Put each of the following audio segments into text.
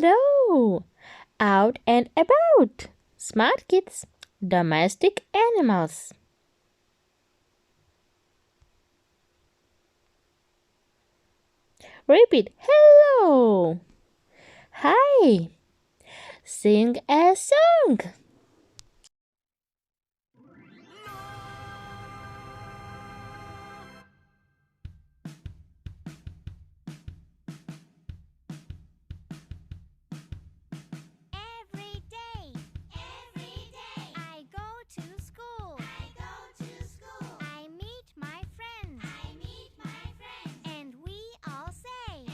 hello. Out and about. Smart kids. Domestic animals. Repeat. Hello. Hi. Sing a song. I go to school. I meet my friends. And we all say,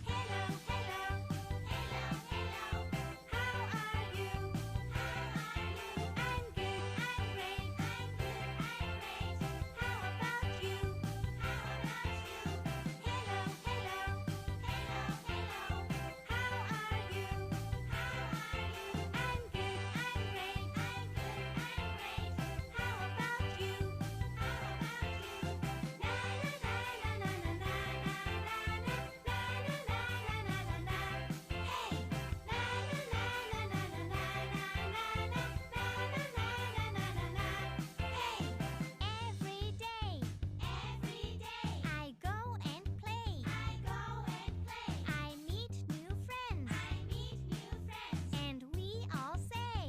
hello, hello. How are you? I'm good, I'm great. How about you? Hello, hello. How are you? I'm good, I'm great. How about you? Na na na na na na na na. Hey, na na na na na na na. Hey, every day I go and play. I meet new friends. And we all say,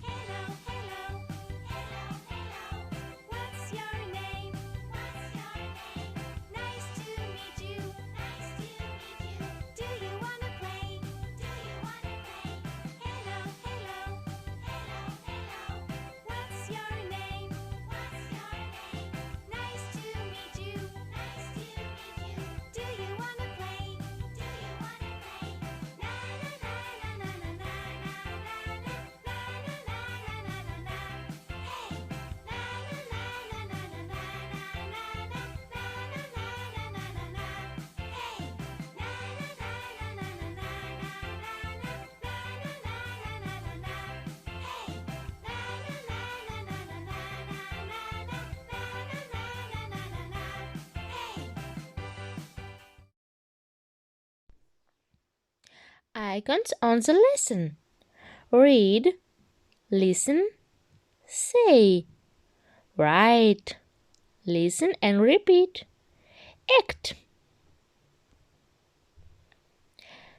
hello, hello. What's your name? Nice to meet you. Do you wanna play? Hello, hello. What's your name? Nice to meet you. Do you wanna play? Na na na na na na na na na. Hey, na na na na na na na na na. Hey, na na na na na na na Icons on the lesson. Read, listen, say. Write, listen and repeat. Act.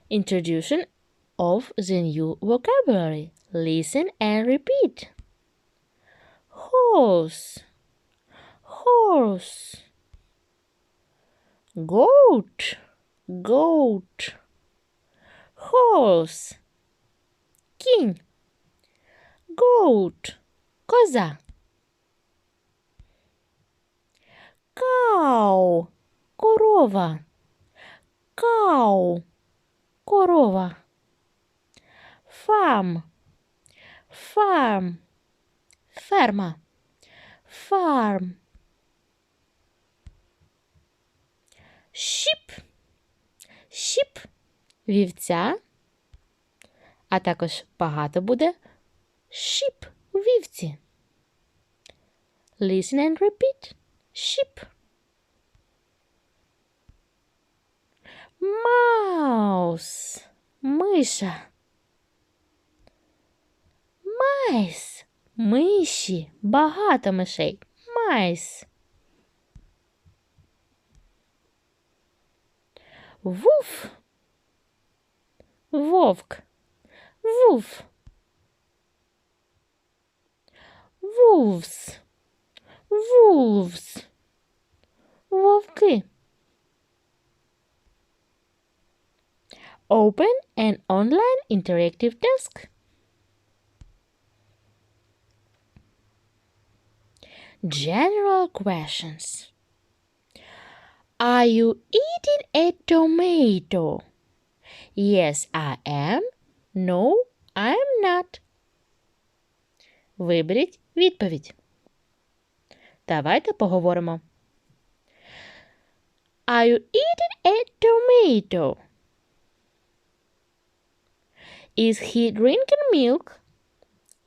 Introduction of the new vocabulary. Listen and repeat. Horse, horse. Goat, goat. Horse, кінь. Goat, коза. Cow, корова. Cow, корова. Farm, farm. Ферма. Farm. Sheep, sheep. Вівця, а також багато буде sheep – вівці. Listen and repeat. Sheep. Mouse – миша. Mice – миші, багато мишей. Mice. Wolf – вовк. Wolf. Wolves. Wolves. Вовки. Open an online interactive task. General questions. Are you eating a tomato? Yes, I am. No, I am not. Виберіть відповідь. Давайте поговоримо. Are you eating a tomato? Is he drinking milk?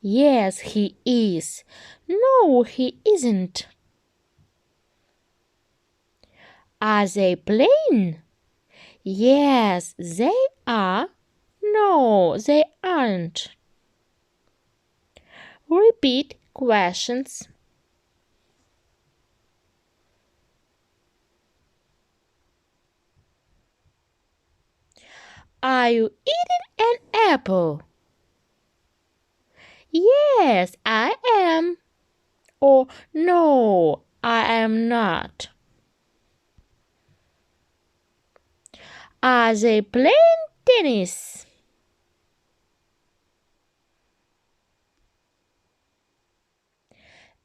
Yes, he is. No, he isn't. Are they playing? Yes, they are. No, they aren't. Repeat questions. Are you eating an apple? Yes, I am. Or no, I am not. Are they playing tennis?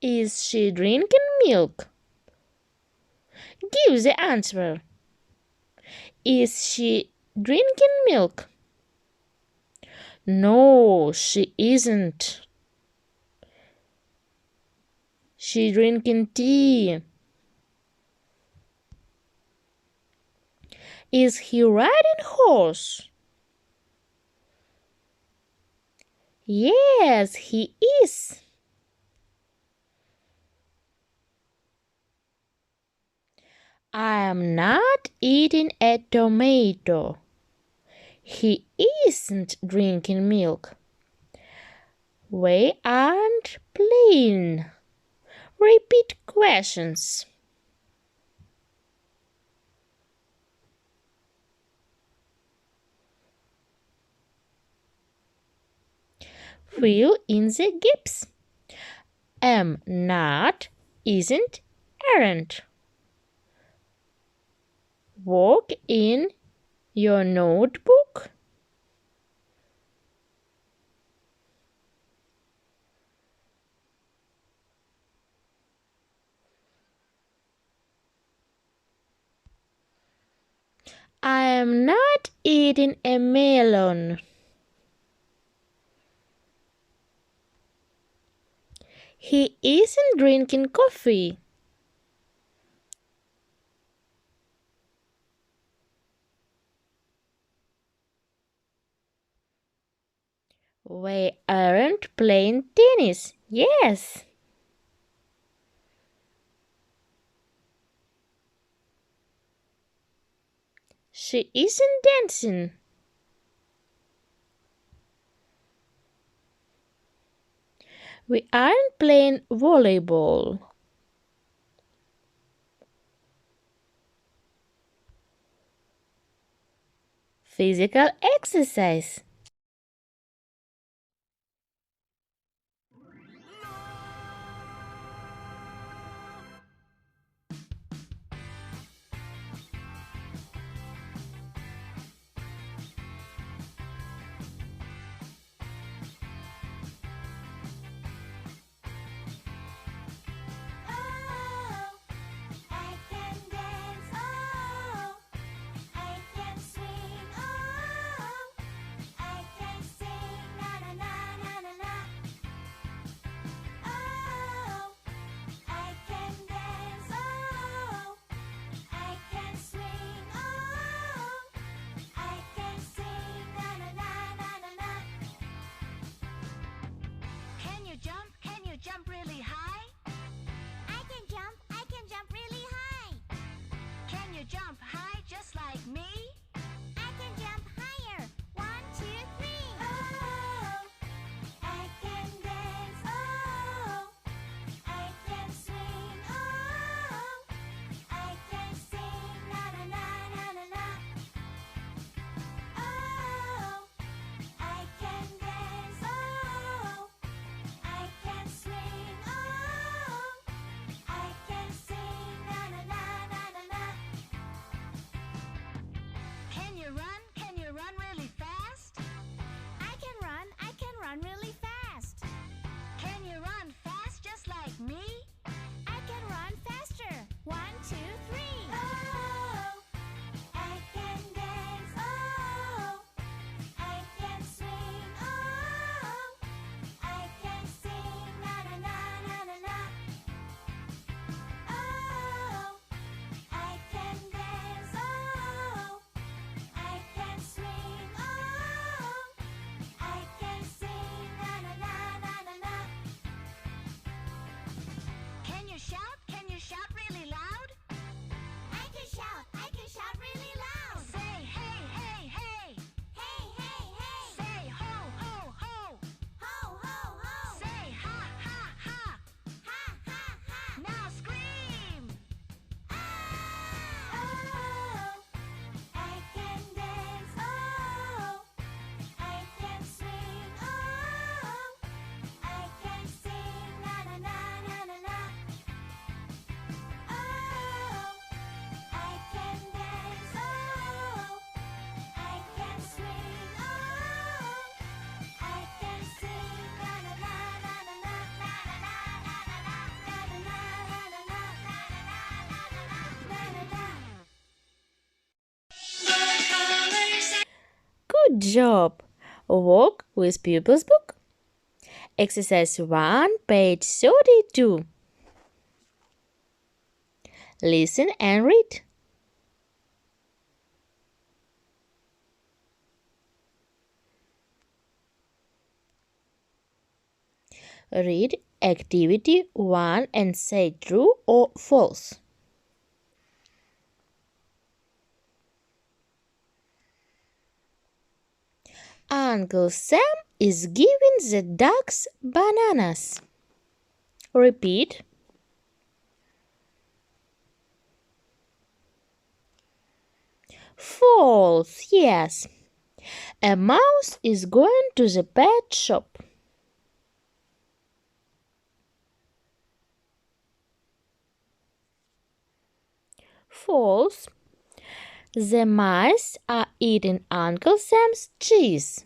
Is she drinking milk? Give the answer. Is she drinking milk? No, she isn't. She drinking tea. Is he riding horse? Yes, he is. I am not eating a tomato. He isn't drinking milk. We aren't playing. Repeat questions. Fill in the gaps. Am not, isn't, aren't. Work in your notebook. I am not eating a melon. He isn't drinking coffee. We aren't playing tennis. Yes. She isn't dancing. We aren't playing volleyball. Physical exercise. Oh, I can dance. Oh, I can swing. Oh, I can sing. Na na na na na na. Oh, I can dance. Oh, I can swing. Oh, I can sing. Na na na na na na. Can you jump? Can you jump really high? I can jump really high. Can you jump high just like me? I can jump higher. 1, 2, 3. Oh, I can dance. Oh, I can swing. Oh, I can sing. Na na na na na na. Oh, I can dance. Oh, I can swing. Oh, I can sing. Na na na na na na. Good job! Walk with pupils book. Exercise 1, page 32. Listen and read. Read activity 1 and say true or false. Uncle Sam is giving the ducks bananas. Repeat. False, yes. A mouse is going to the pet shop. False. The mice are eating Uncle Sam's cheese.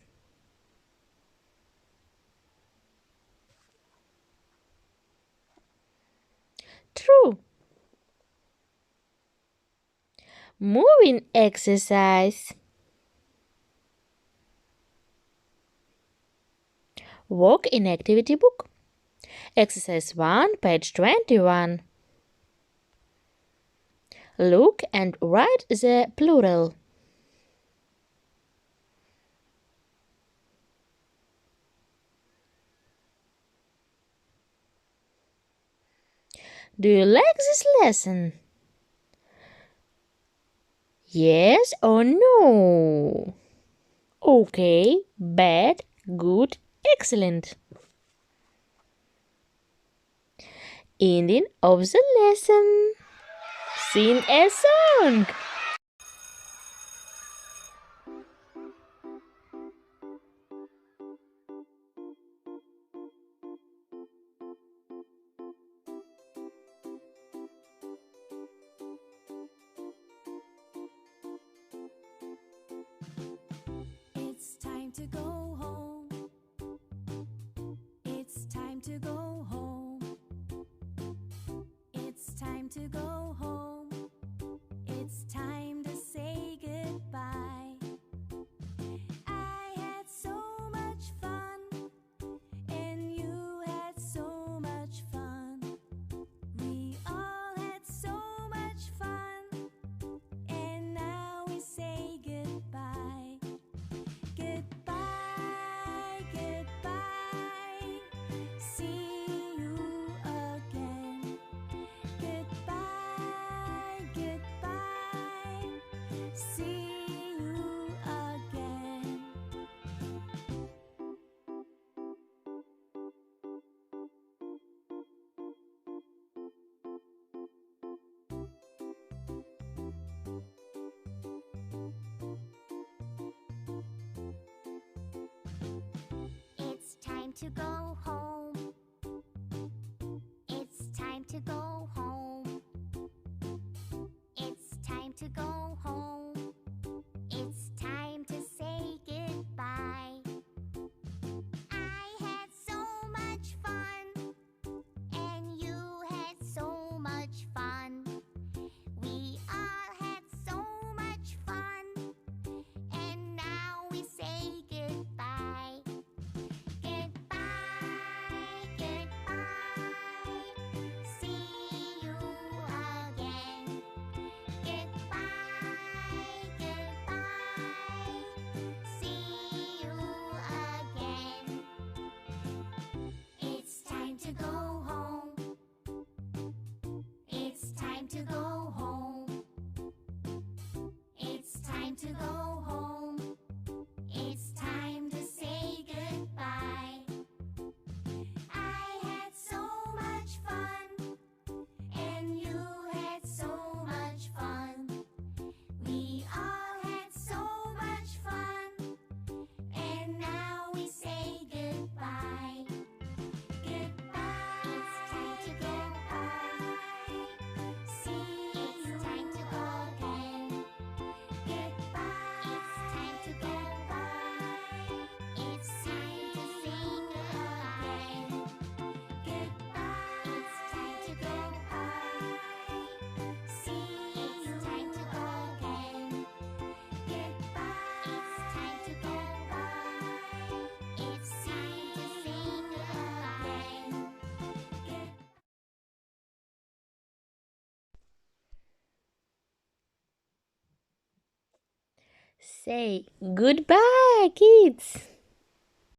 True. Moving exercise. Walk in activity book. Exercise 1, page 21. Look and write the plural. Do you like this lesson? Yes or no? Okay, bad, good, excellent. Ending of the lesson. Sing a song. It's time to go home. It's time to go home. It's time to go home. It's time to say goodbye. I had so much fun, and you had so much fun. We all had so much fun, and now we say goodbye. Goodbye, goodbye. See you again. Goodbye, goodbye. See you again. It's time to go home. It's time to go home. It's time to go home. It's time to say goodbye. I had so much fun, and you had so much fun. We all had so much fun, and now we say goodbye. Goodbye, goodbye. See you again. Goodbye, goodbye. See you again. It's time to go home. It's time to go home. It's time to go home. It's time to say goodbye. I had so much fun, and you had so much fun. We all had so much fun, and now we say goodbye. Goodbye. It's time to go home. See you. It's time to go again. Goodbye. Say goodbye, kids.